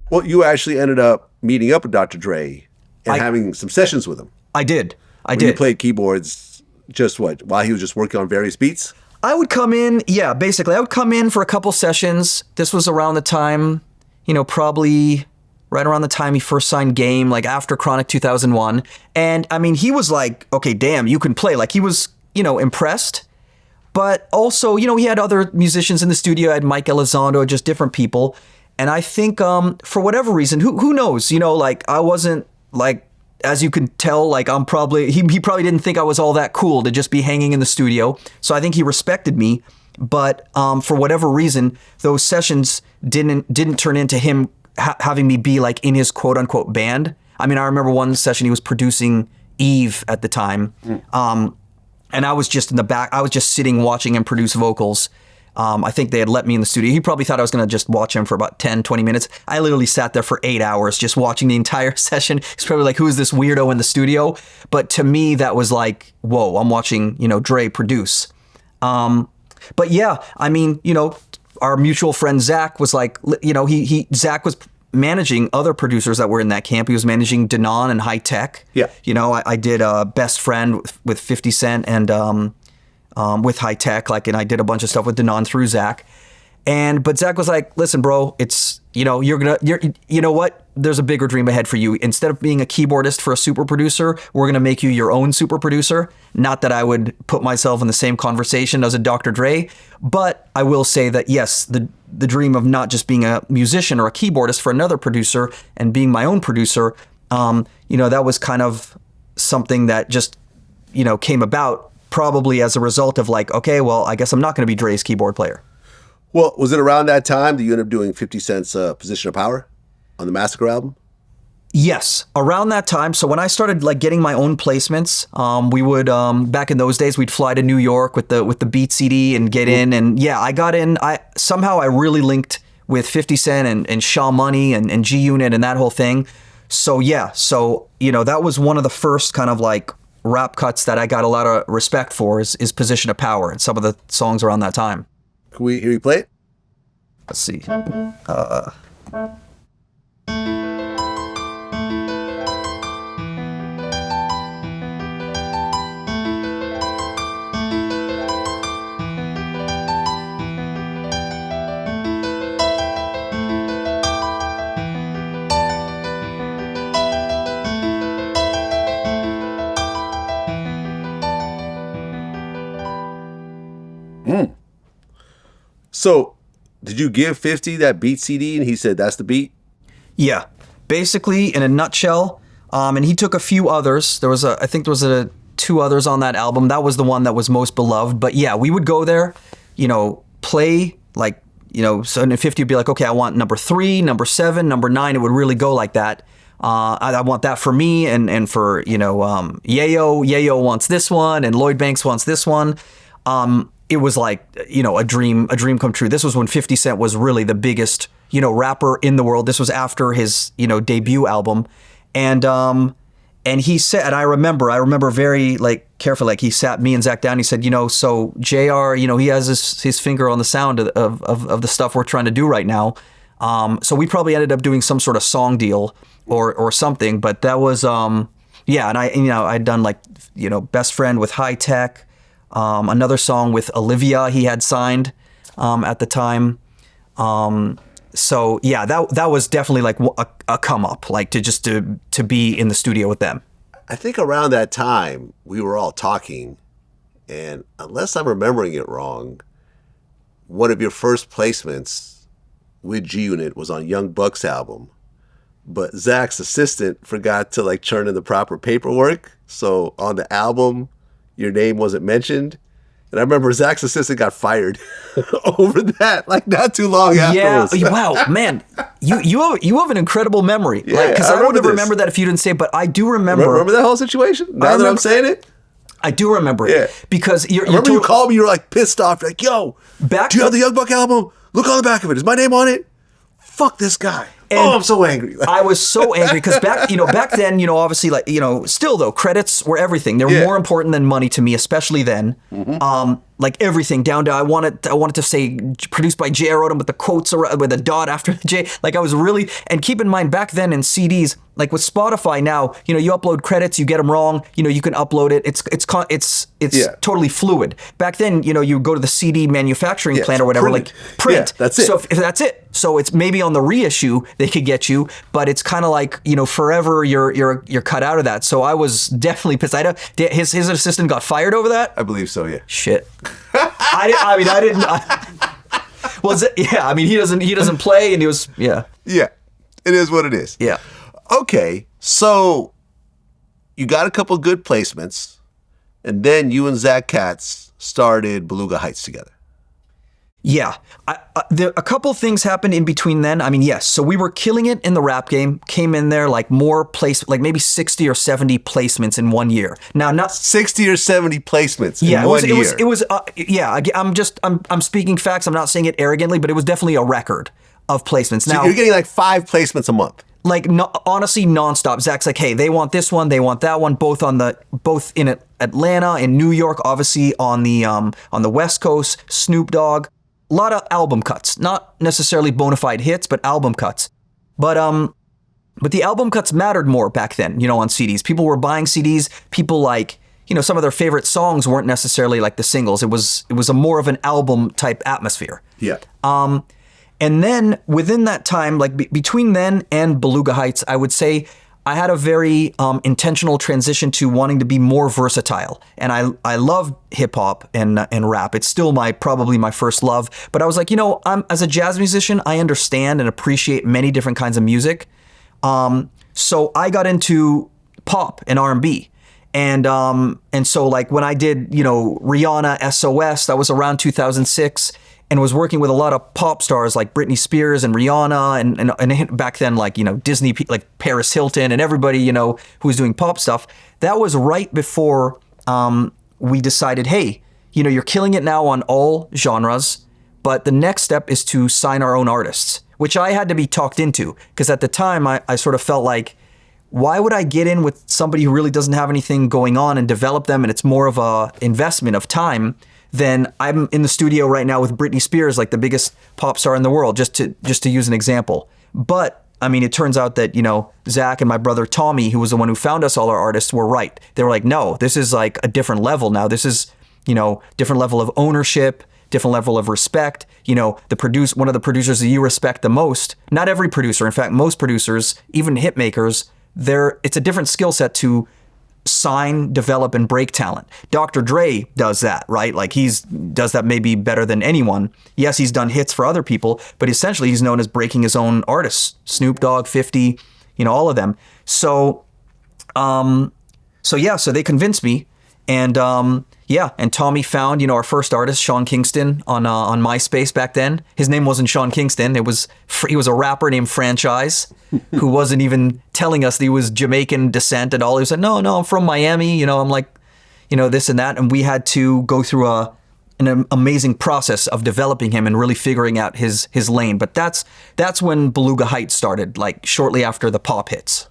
Well, you actually ended up meeting up with Dr. Dre and having some sessions with him. I did. You played keyboards just while he was just working on various beats? I would come in, basically. I would come in for a couple sessions. This was around the time, probably right around the time he first signed Game, like after Chronic 2001. And I mean, he was like, okay, damn, you can play. Like he was, impressed. But also, he had other musicians in the studio. I had Mike Elizondo, just different people. And I think for whatever reason, who knows, I wasn't like, as you can tell, like he probably didn't think I was all that cool to just be hanging in the studio. So I think he respected me. But for whatever reason, those sessions didn't turn into him having me be like in his quote unquote band. I mean, I remember one session he was producing Eve at the time. And I was just in the back. I was just sitting watching him produce vocals. I think they had let me in the studio. He probably thought I was going to just watch him for about 10, 20 minutes. I literally sat there for 8 hours just watching the entire session. He's probably like, who is this weirdo in the studio? But to me, that was like, whoa, I'm watching, Dre produce. But yeah, I mean, our mutual friend Zach was like, Zach was managing other producers that were in that camp. He was managing Denon and High Tech. Yeah. I did Best Friend with 50 Cent and with High Tech, and I did a bunch of stuff with Denon through Zach. But Zach was like, listen, bro, it's, you know what? There's a bigger dream ahead for you. Instead of being a keyboardist for a super producer, we're going to make you your own super producer. Not that I would put myself in the same conversation as a Dr. Dre, but I will say that, yes, the dream of not just being a musician or a keyboardist for another producer and being my own producer, that was kind of something that just, came about probably as a result of like, okay, well, I guess I'm not going to be Dre's keyboard player. Well, was it around that time that you ended up doing 50 Cent's Position of Power on the Massacre album? Yes, around that time. So when I started getting my own placements, we would back in those days we'd fly to New York with the Beat CD and get in. And yeah, I got in. I really linked with 50 Cent and Shaw Money and G Unit and that whole thing. So yeah, that was one of the first kind of like rap cuts that I got a lot of respect for is Position of Power and some of the songs around that time. Can we hear you play it? Let's see. So, did you give 50 that beat CD and he said that's the beat? Yeah, basically in a nutshell. And he took a few others. I think there was two others on that album. That was the one that was most beloved. But yeah, we would go there, play so in 50 would be like, okay, I want number 3, number 7, number 9. It would really go like that. I want that for me and for, Yayo. Yayo wants this one and Lloyd Banks wants this one. It was like, a dream come true. This was when 50 Cent was really the biggest, rapper in the world. This was after his, debut album. And he said, and I remember very carefully, he sat me and Zach down. He said, so JR, he has his finger on the sound of the stuff we're trying to do right now. So we probably ended up doing some sort of song deal or something, but that was, and I'd done Best Friend with High Tech. Another song with Olivia he had signed at the time. So yeah, that was definitely like a come up, to be in the studio with them. I think around that time we were all talking, and unless I'm remembering it wrong, one of your first placements with G Unit was on Young Buck's album, but Zach's assistant forgot to turn in the proper paperwork. So on the album, your name wasn't mentioned. And I remember Zach's assistant got fired over that, not too long afterwards. Yeah, wow, man, you have an incredible memory. Yeah, because I would have remembered that if you didn't say it, but I do remember. Remember that whole situation? Now that I'm saying it? I do remember it. Because you called me, you were pissed off. You're like, yo, do you have the Young Buck album? Look on the back of it. Is my name on it? Fuck this guy. And I'm so angry. I was so angry because back then, obviously, still though, credits were everything. They were more important than money to me, especially then. Mm-hmm. like everything down to I wanted to say produced by J.R. Rotem with the quotes with a dot after the J. Like I was really, and keep in mind back then in CDs, like with Spotify now, you know, you upload credits, you get them wrong, you know, you can upload it. It's totally fluid. Back then, you know, you go to the CD manufacturing plant or whatever, like print. Yeah, that's it. So if that's it. So it's maybe on the reissue they could get you, but it's kind of like, you know, forever you're cut out of that. So I was definitely pissed. His assistant got fired over that. I believe so. Yeah. Shit. I didn't. Was it? Yeah. I mean, he doesn't play, and he was. Yeah. Yeah. It is what it is. Yeah. Okay. So you got a couple good placements, and then you and Zach Katz started Beluga Heights together. Yeah. A couple things happened in between then. I mean, yes. So we were killing it in the rap game, came in there like like maybe 60 or 70 placements in 1 year. Now, not 60 or 70 placements in 1 year. It was yeah, I'm speaking facts. I'm not saying it arrogantly, but it was definitely a record of placements. Now, so you're getting like 5 placements a month. Like honestly, nonstop. Zach's like, hey, they want this one, they want that one, both in Atlanta, in New York, obviously on the West Coast, Snoop Dogg. A lot of album cuts, not necessarily bona fide hits, but album cuts. But the album cuts mattered more back then, you know, on CDs. People were buying CDs. People like, you know, some of their favorite songs weren't necessarily like the singles. It was a more of an album type atmosphere. Yeah. And then within that time, like between then and Beluga Heights, I would say I had a very intentional transition to wanting to be more versatile. And I love hip hop and rap. It's still probably my first love. But I was like, you know, as a jazz musician, I understand and appreciate many different kinds of music. So I got into pop and R&B. And so like when I did, you know, Rihanna, SOS, that was around 2006. And was working with a lot of pop stars like Britney Spears and Rihanna and back then, like, you know, Disney, like Paris Hilton and everybody, you know, who was doing pop stuff. That was right before we decided, hey, you know, you're killing it now on all genres, but the next step is to sign our own artists, which I had to be talked into because at the time I sort of felt like, why would I get in with somebody who really doesn't have anything going on and develop them, and it's more of a investment of time than I'm in the studio right now with Britney Spears, like the biggest pop star in the world, just to use an example. But I mean, it turns out that, you know, Zach and my brother Tommy, who was the one who found us all our artists, were right. They were like, no, this is like a different level now. This is, you know, different level of ownership, different level of respect. You know, one of the producers that you respect the most, not every producer, in fact, most producers, even hit makers, it's a different skill set to sign, develop, and break talent. Dr. Dre does that, right? Like does that maybe better than anyone. Yes, he's done hits for other people, but essentially he's known as breaking his own artists. Snoop Dogg, 50, you know, all of them. So so they convinced me, and and Tommy found, you know, our first artist, Sean Kingston, on MySpace back then. His name wasn't Sean Kingston. He was a rapper named Franchise, who wasn't even telling us that he was Jamaican descent at all. He said, no, I'm from Miami. You know, I'm like, you know, this and that. And we had to go through an amazing process of developing him and really figuring out his lane. But that's when Beluga Heights started, like shortly after the pop hits.